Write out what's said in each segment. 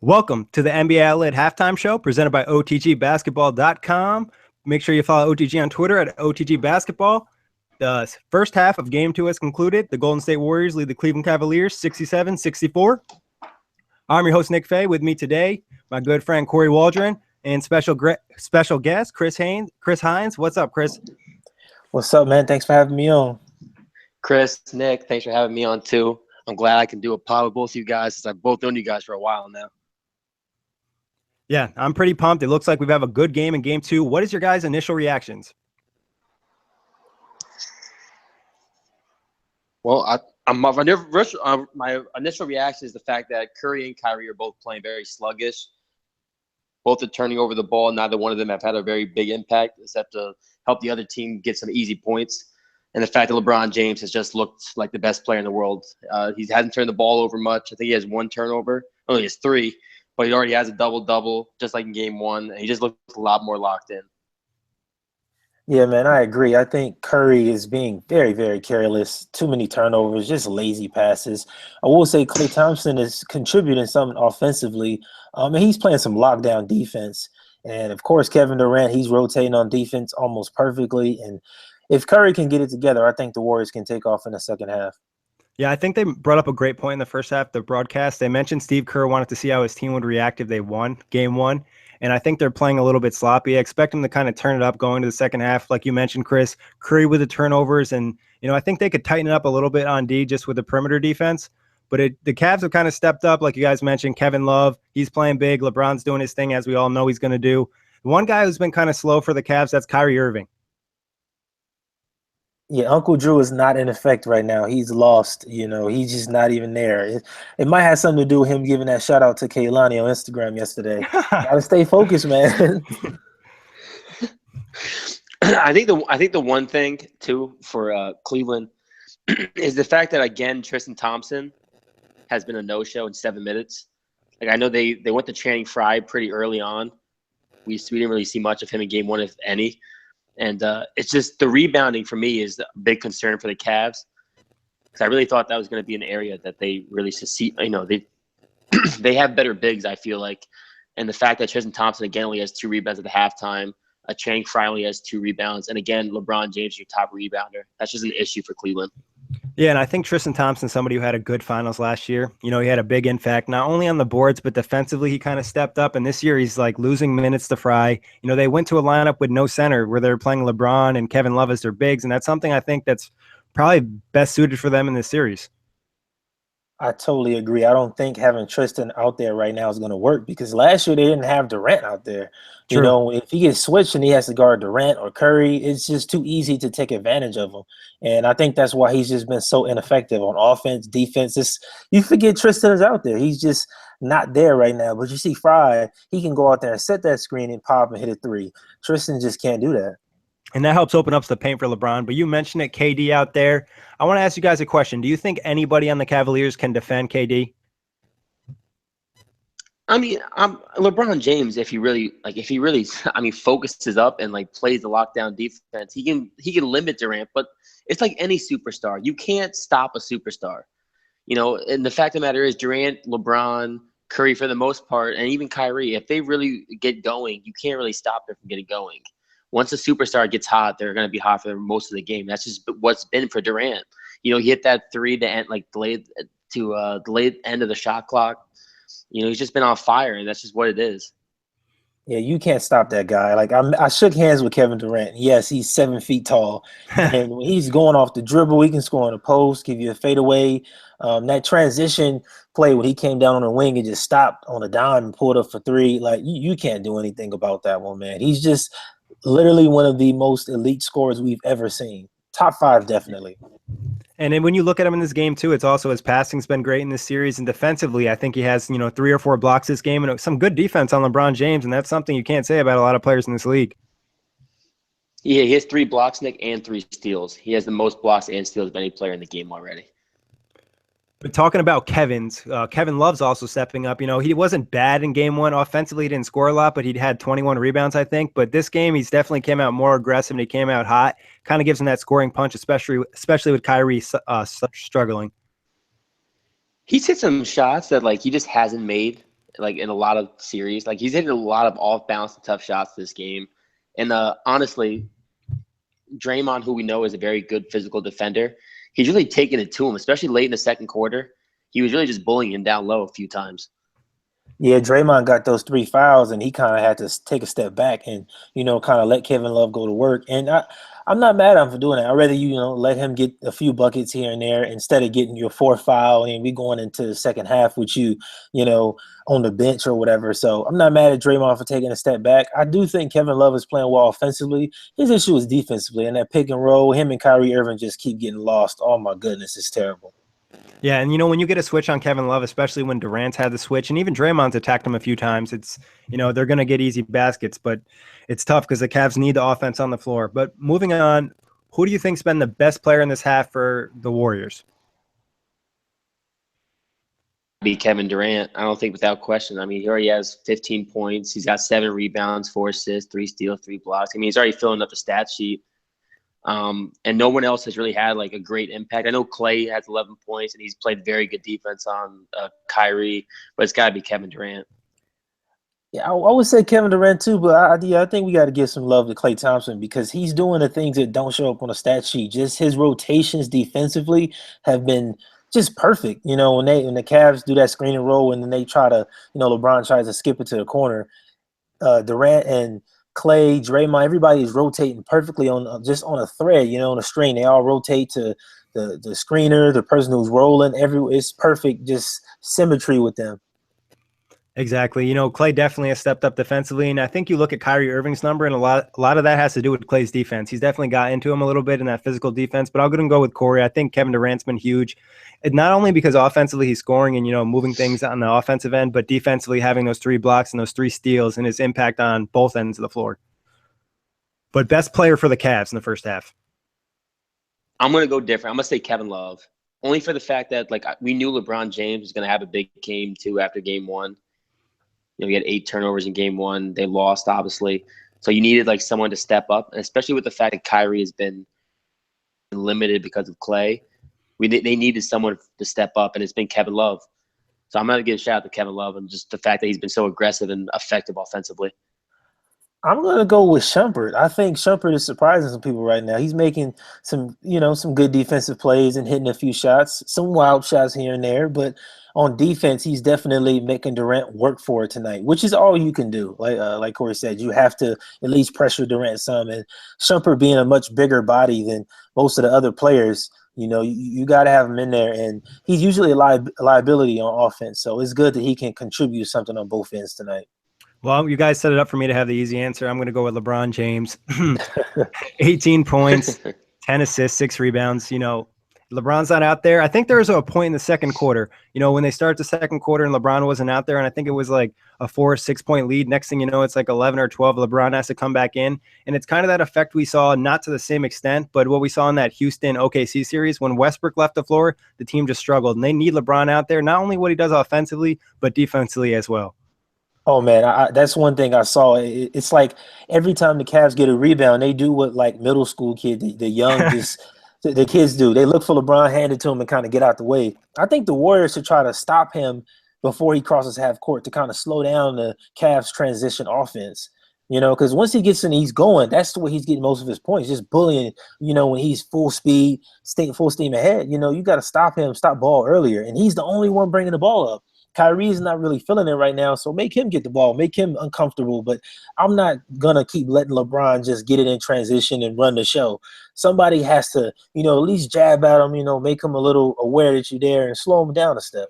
Welcome to the NBA Outlet Halftime Show presented by OTGBasketball.com. Make sG you follow OTG on Twitter at OTG Basketball. The first half of Game 2 has concluded. The Golden State Warriors lead the Cleveland Cavaliers 67-64. I'm your host, Nick Fay. With me today, my good friend Corey Waldron and special guest, Chris Hines. What's up, Chris? What's up, man? Thanks for having me on. Chris, Nick, thanks for having me on too. I'm glad I can do a pod with both of you guys since I've both known you guys for a while now. Yeah, I'm pretty pumped. It looks like we have a good game in Game 2. What is your guys' initial reactions? Well, my initial reaction is the fact that Curry and Kyrie are both playing very sluggish. Both are turning over the ball. Neither one of them have had a very big impact except to help the other team get some easy points. And the fact that LeBron James has just looked like the best player in the world. He hasn't turned the ball over much. I think he has one turnover. Oh, he has three. But he already has a double-double, just like in Game 1. And he just looks a lot more locked in. Yeah, man, I agree. I think Curry is being very, very careless. Too many turnovers, just lazy passes. I will say Klay Thompson is contributing something offensively. And he's playing some lockdown defense. And, of course, Kevin Durant, he's rotating on defense almost perfectly. And if Curry can get it together, I think the Warriors can take off in the second half. Yeah, I think they brought up a great point in the first half of the broadcast. They mentioned Steve Kerr wanted to see how his team would react if they won Game 1. And I think they're playing a little bit sloppy. I expect them to kind of turn it up going to the second half. Like you mentioned, Chris, Curry with the turnovers. And, I think they could tighten it up a little bit on D just with the perimeter defense. But the Cavs have kind of stepped up, like you guys mentioned. Kevin Love, he's playing big. LeBron's doing his thing, as we all know he's going to do. The one guy who's been kind of slow for the Cavs, that's Kyrie Irving. Yeah, Uncle Drew is not in effect right now. He's lost. He's just not even there. It might have something to do with him giving that shout out to Kehlani on Instagram yesterday. Gotta stay focused, man. I think the one thing too for Cleveland is the fact that again Tristan Thompson has been a no-show in 7 minutes. Like I know they went to Channing Frye pretty early on. We didn't really see much of him in Game 1, if any. And it's just the rebounding for me is a big concern for the Cavs because I really thought that was going to be an area that they really succeed. They have better bigs, I feel like. And the fact that Tristan Thompson, again, only has 2 rebounds at the halftime. Channing Frye only has 2 rebounds. And again, LeBron James, your top rebounder. That's just an issue for Cleveland. Yeah, and I think Tristan Thompson, somebody who had a good finals last year. He had a big impact, not only on the boards, but defensively he kind of stepped up. And this year he's like losing minutes to Frye. They went to a lineup with no center where they're playing LeBron and Kevin Love as their bigs. And that's something I think that's probably best suited for them in this series. I totally agree. I don't think having Tristan out there right now is going to work because last year they didn't have Durant out there. True. If he gets switched and he has to guard Durant or Curry, it's just too easy to take advantage of him. And I think that's why he's just been so ineffective on offense, defense. You forget Tristan is out there. He's just not there right now. But you see Frye, he can go out there and set that screen and pop and hit a 3. Tristan just can't do that. And that helps open up the paint for LeBron. But you mentioned it, KD out there. I want to ask you guys a question. Do you think anybody on the Cavaliers can defend KD? I mean, LeBron James, if he really focuses up and plays the lockdown defense, he can limit Durant. But it's like any superstar. You can't stop a superstar. And the fact of the matter is Durant, LeBron, Curry for the most part, and even Kyrie, if they really get going, you can't really stop them from getting going. Once a superstar gets hot, they're going to be hot for most of the game. That's just what's been for Durant. He hit that 3 to end, delayed end of the shot clock. He's just been on fire, and that's just what it is. Yeah, you can't stop that guy. I shook hands with Kevin Durant. Yes, he's 7 feet tall. And when he's going off the dribble, he can score on the post, give you a fadeaway. That transition play when he came down on the wing and just stopped on a dime and pulled up for 3, you can't do anything about that one, man. He's just literally one of the most elite scorers we've ever seen. Top 5, definitely. And then when you look at him in this game too, it's also his passing's been great in this series, and defensively, I think he has 3 or 4 blocks this game and some good defense on LeBron James, and that's something you can't say about a lot of players in this league. Yeah, he has 3 blocks, Nick, and 3 steals. He has the most blocks and steals of any player in the game already. But talking about Kevin Love's also stepping up. He wasn't bad in Game 1. Offensively, he didn't score a lot, but he'd had 21 rebounds, I think. But this game, he's definitely came out more aggressive, and he came out hot. Kind of gives him that scoring punch, especially with Kyrie struggling. He's hit some shots that he just hasn't made like in a lot of series. Like he's hitting a lot of off balance and tough shots this game. And honestly, Draymond, who we know is a very good physical defender, he's really taking it to him, especially late in the second quarter. He was really just bullying him down low a few times. Yeah, Draymond got those 3 fouls, and he kind of had to take a step back and, kind of let Kevin Love go to work. And I'm not mad at him for doing that. I'd rather, let him get a few buckets here and there instead of getting your 4th foul and we going into the second half with on the bench or whatever. So I'm not mad at Draymond for taking a step back. I do think Kevin Love is playing well offensively. His issue is defensively, and that pick and roll, him and Kyrie Irving just keep getting lost. Oh, my goodness, it's terrible. Yeah, and when you get a switch on Kevin Love, especially when Durant's had the switch, and even Draymond's attacked him a few times, it's they're going to get easy baskets, but it's tough because the Cavs need the offense on the floor. But moving on, who do you think's been the best player in this half for the Warriors? Be Kevin Durant. I don't think without question. I mean, he already has 15 points. He's got 7 rebounds, 4 assists, 3 steals, 3 blocks. I mean, he's already filling up the stat sheet. And no one else has really had like a great impact. I know Clay has 11 points and he's played very good defense on Kyrie, but it's got to be Kevin Durant. Yeah, I would say Kevin Durant too, but I think we got to give some love to Klay Thompson because he's doing the things that don't show up on the stat sheet. Just his rotations defensively have been just perfect. When the Cavs do that screen and roll and then they try to, LeBron tries to skip it to the corner, Durant and Clay, Draymond, everybody is rotating perfectly on just on a thread, on a string. They all rotate to the screener, the person who's rolling. It's perfect, just symmetry with them. Exactly. Clay definitely has stepped up defensively, and I think you look at Kyrie Irving's number, and a lot of that has to do with Clay's defense. He's definitely got into him a little bit in that physical defense, but I'll go with Corey. I think Kevin Durant's been huge, and not only because offensively he's scoring and moving things on the offensive end, but defensively having those 3 blocks and those 3 steals and his impact on both ends of the floor. But best player for the Cavs in the first half. I'm going to go different. I'm going to say Kevin Love, only for the fact that we knew LeBron James was going to have a big game too after game 1. We had 8 turnovers in game 1. They lost, obviously. So you needed someone to step up, and especially with the fact that Kyrie has been limited because of Clay. They needed someone to step up, and it's been Kevin Love. So I'm going to give a shout out to Kevin Love and just the fact that he's been so aggressive and effective offensively. I'm going to go with Shumpert. I think Shumpert is surprising some people right now. He's making some good defensive plays and hitting a few shots, some wild shots here and there. But on defense, he's definitely making Durant work for it tonight, which is all you can do. Like Corey said, you have to at least pressure Durant some. And Shumpert being a much bigger body than most of the other players, you got to have him in there. And he's usually a liability on offense. So it's good that he can contribute something on both ends tonight. Well, you guys set it up for me to have the easy answer. I'm going to go with LeBron James. 18 points, 10 assists, 6 rebounds. LeBron's not out there. I think there was a point in the second quarter, when they start the second quarter and LeBron wasn't out there, and I think it was like a 4 or 6 point lead. Next thing you know, it's like 11 or 12. LeBron has to come back in. And it's kind of that effect we saw, not to the same extent, but what we saw in that Houston OKC series when Westbrook left the floor, the team just struggled. And they need LeBron out there, not only what he does offensively, but defensively as well. Oh, man, that's one thing I saw. It's like every time the Cavs get a rebound, they do what middle school kids, the young, the kids do. They look for LeBron, hand it to him, and kind of get out the way. I think the Warriors should try to stop him before he crosses half court to kind of slow down the Cavs transition offense. Because once he gets in, he's going. That's the way he's getting most of his points, just bullying. When he's full speed, full steam ahead. You got to stop him, stop ball earlier, and he's the only one bringing the ball up. Kyrie's not really feeling it right now, so make him get the ball, make him uncomfortable. But I'm not going to keep letting LeBron just get it in transition and run the show. Somebody has to, at least jab at him, make him a little aware that you're there and slow him down a step.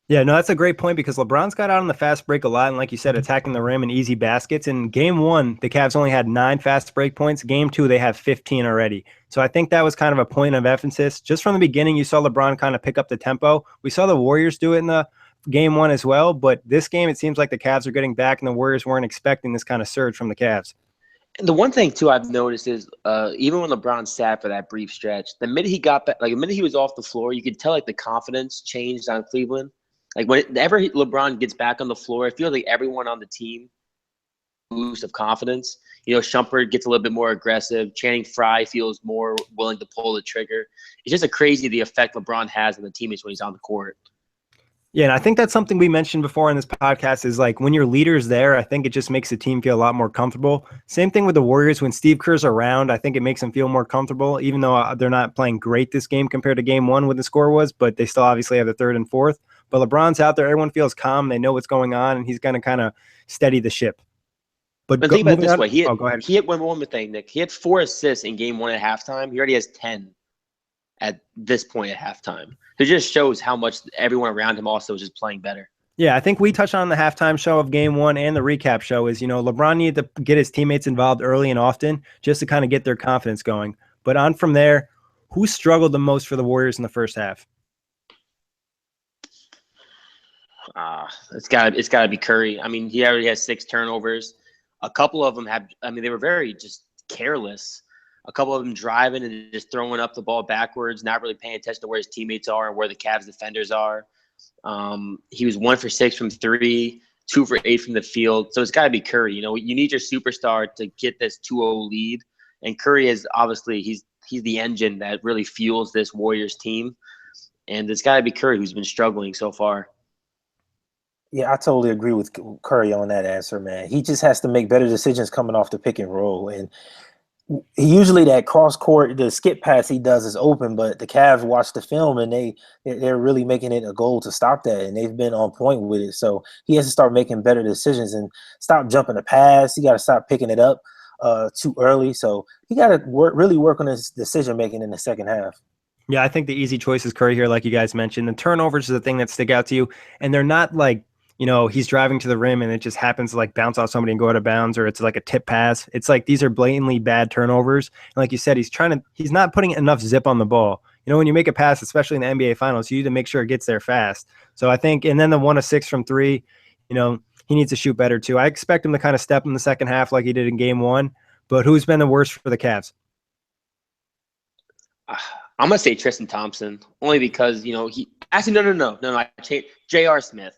Yeah, no, that's a great point because LeBron's got out on the fast break a lot, and like you said, attacking the rim and easy baskets. In game 1, the Cavs only had 9 fast break points. Game 2, they have 15 already. So I think that was kind of a point of emphasis. Just from the beginning, you saw LeBron kind of pick up the tempo. We saw the Warriors do it in the game 1 as well, but this game, it seems like the Cavs are getting back, and the Warriors weren't expecting this kind of surge from the Cavs. And the one thing, too, I've noticed is even when LeBron sat for that brief stretch, the minute he got back, the minute he was off the floor, you could tell, the confidence changed on Cleveland. Whenever LeBron gets back on the floor, it feels like everyone on the team boost of confidence. Shumpert gets a little bit more aggressive. Channing Frye feels more willing to pull the trigger. It's just crazy the effect LeBron has on the teammates when he's on the court. Yeah, and I think that's something we mentioned before in this podcast is like when your leader's there, I think it just makes the team feel a lot more comfortable. Same thing with the Warriors. When Steve Kerr's around, I think it makes them feel more comfortable, even though they're not playing great this game compared to game one when the score was, but they still obviously have the third and fourth. But LeBron's out there. Everyone feels calm. They know what's going on, and he's going to kind of steady the ship. But think about it this way. Go ahead. He had one more thing, Nick. He had 4 assists in game one at halftime. He already has 10 at this point at halftime. It just shows how much everyone around him also is just playing better. Yeah, I think we touched on the halftime show of game one and the recap show is, LeBron needed to get his teammates involved early and often just to kind of get their confidence going. But on from there, who struggled the most for the Warriors in the first half? It's got to be Curry. I mean, he already has 6 turnovers. A couple of them they were very just careless. A couple of them driving and just throwing up the ball backwards, not really paying attention to where his teammates are and where the Cavs defenders are. He was 1 for 6 from 3, 2 for 8 from the field. So it's got to be Curry. You need your superstar to get this 2-0 lead. And Curry is obviously he's the engine that really fuels this Warriors team. And it's got to be Curry who's been struggling so far. Yeah, I totally agree with Curry on that answer, man. He just has to make better decisions coming off the pick and roll. And usually that cross court, the skip pass he does is open, but the Cavs watch the film and they're really making it a goal to stop that, and they've been on point with it. So he has to start making better decisions and stop jumping the pass. He got to stop picking it up too early. So he got to really work on his decision making in the second half. Yeah, I think the easy choice is Curry here, like you guys mentioned. The turnovers is the thing that stick out to you, and they're not like, he's driving to the rim and it just happens to like bounce off somebody and go out of bounds, or it's like a tip pass. It's like these are blatantly bad turnovers. And like you said, he's not putting enough zip on the ball. When you make a pass, especially in the NBA Finals, you need to make sure it gets there fast. So I think, and then the 1 of 6 from 3, he needs to shoot better too. I expect him to kind of step in the second half like he did in game one. But who's been the worst for the Cavs? I'm gonna say Tristan Thompson, only because he actually no. I changed J.R. Smith.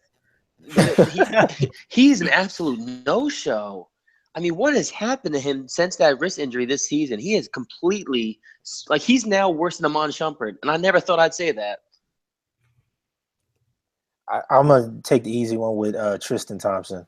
He's an absolute no-show. I mean, what has happened to him since that wrist injury this season? He is completely he's now worse than Iman Shumpert, and I never thought I'd say that. I'm gonna take the easy one with Tristan Thompson.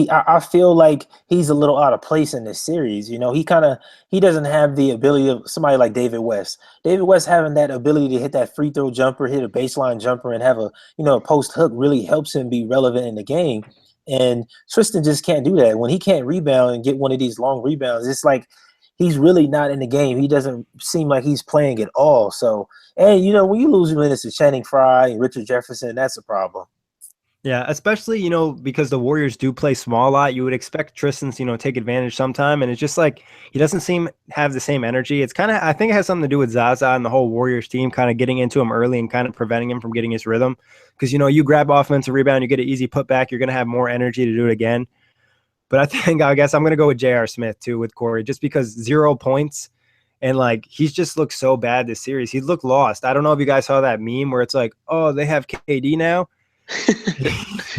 I feel like he's a little out of place in this series. He doesn't have the ability of somebody like David West. David West having that ability to hit that free throw jumper, hit a baseline jumper, and have a post hook really helps him be relevant in the game. And Tristan just can't do that. When he can't rebound and get one of these long rebounds, it's like he's really not in the game. He doesn't seem like he's playing at all. So, and when you lose minutes to Channing Frye and Richard Jefferson, that's a problem. Yeah, especially, because the Warriors do play small a lot, you would expect Tristan to, take advantage sometime. And it's just like he doesn't have the same energy. It's kind of, I think it has something to do with Zaza and the whole Warriors team kind of getting into him early and kind of preventing him from getting his rhythm. Because, you grab offensive rebound, you get an easy putback, you're going to have more energy to do it again. But I guess I'm going to go with J.R. Smith too with Corey, just because 0 points. And he's just looked so bad this series. He looked lost. I don't know if you guys saw that meme where it's like, oh, they have KD now.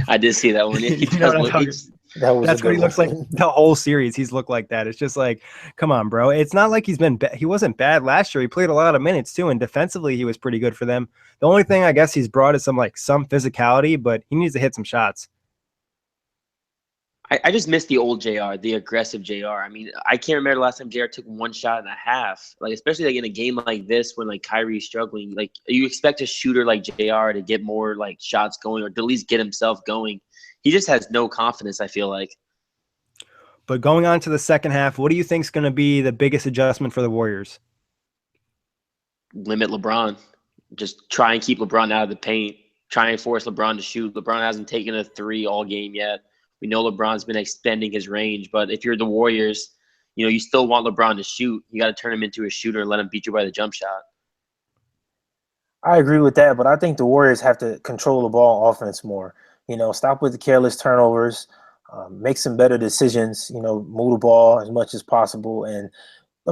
I did see that one. That's what he looks like the whole series. He's looked like that. It's just like, come on, bro. It's not like he wasn't bad last year. He played a lot of minutes too, and defensively he was pretty good for them. The only thing I guess he's brought is some physicality, but he needs to hit some shots. I just miss the old JR, the aggressive JR. I mean, I can't remember the last time JR took 1 shot and a half. Especially in a game like this when Kyrie's struggling. You expect a shooter like JR to get more shots going, or to at least get himself going. He just has no confidence, I feel like. But going on to the second half, what do you think is going to be the biggest adjustment for the Warriors? Limit LeBron. Just try and keep LeBron out of the paint. Try and force LeBron to shoot. LeBron hasn't taken a 3 all game yet. We know LeBron's been extending his range, but if you're the Warriors, you still want LeBron to shoot. You got to turn him into a shooter and let him beat you by the jump shot. I agree with that, but I think the Warriors have to control the ball offense more. Stop with the careless turnovers, make some better decisions, move the ball as much as possible. And,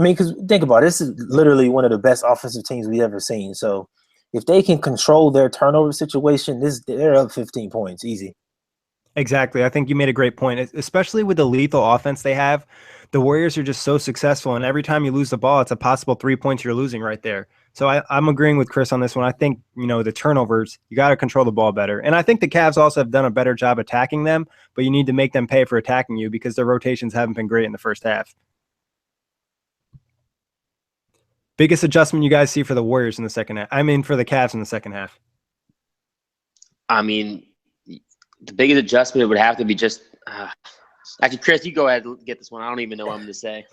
because think about it, this is literally one of the best offensive teams we've ever seen. So if they can control their turnover situation, they're up 15 points, easy. Exactly. I think you made a great point, especially with the lethal offense they have. the Warriors are just so successful, and every time you lose the ball, it's a possible 3 points you're losing right there. So I'm agreeing with Chris on this one. I think, the turnovers, you got to control the ball better. And I think the Cavs also have done a better job attacking them, but you need to make them pay for attacking you because their rotations haven't been great in the first half. Biggest adjustment you guys see for the Warriors in the second half? I mean, for the Cavs in the second half. I mean, the biggest adjustment would have to be just actually, Chris, you go ahead and get this one. I don't even know what I'm going to say.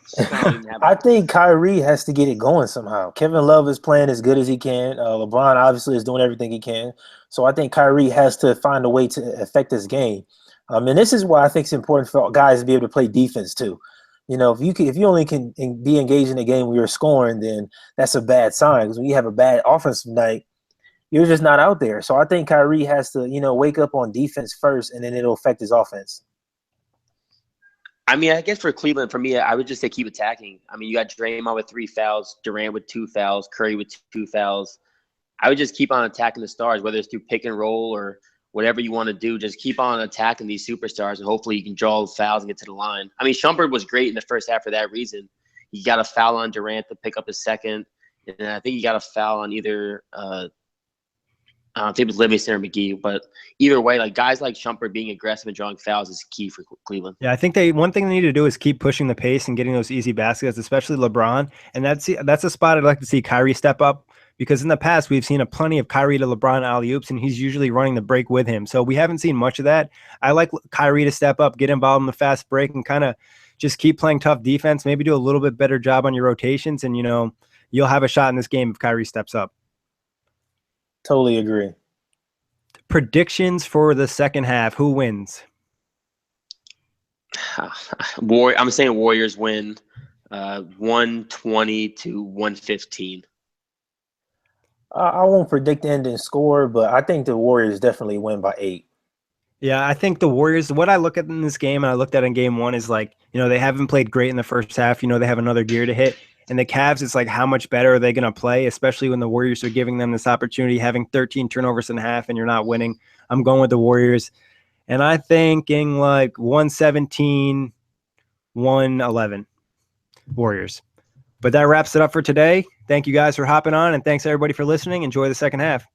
I think Kyrie has to get it going somehow. Kevin Love is playing as good as he can. LeBron obviously is doing everything he can. So I think Kyrie has to find a way to affect this game. And this is why I think it's important for guys to be able to play defense too. If you only can be engaged in a game where you're scoring, then that's a bad sign. Because when you have a bad offensive night, you're just not out there. So I think Kyrie has to, wake up on defense first, and then it'll affect his offense. I mean, I guess for Cleveland, for me, I would just say keep attacking. I mean, you got Draymond with 3 fouls, Durant with 2 fouls, Curry with 2 fouls. I would just keep on attacking the stars, whether it's through pick and roll or whatever you want to do. Just keep on attacking these superstars, and hopefully you can draw fouls and get to the line. I mean, Shumpert was great in the first half for that reason. He got a foul on Durant to pick up his second, and I think he got a foul on either I think it was Livingston or McGee, but either way, like guys like Shumpert being aggressive and drawing fouls is key for Cleveland. Yeah, I think one thing they need to do is keep pushing the pace and getting those easy baskets, especially LeBron. And that's a spot I'd like to see Kyrie step up, because in the past we've seen plenty of Kyrie to LeBron alley-oops, and he's usually running the break with him. So we haven't seen much of that. I like Kyrie to step up, get involved in the fast break, and kind of just keep playing tough defense. Maybe do a little bit better job on your rotations, and you'll have a shot in this game if Kyrie steps up. Totally agree. Predictions for the second half. Who wins? I'm saying Warriors win 120 to 115. I won't predict the ending score, but I think the Warriors definitely win by 8. Yeah, I think the Warriors, what I look at in this game, and I looked at in game one, is they haven't played great in the first half. They have another gear to hit. And the Cavs, it's like, how much better are they going to play, especially when the Warriors are giving them this opportunity, having 13 turnovers in half, and you're not winning. I'm going with the Warriors. And I'm thinking 117, 111 Warriors. But that wraps it up for today. Thank you guys for hopping on, and thanks everybody for listening. Enjoy the second half.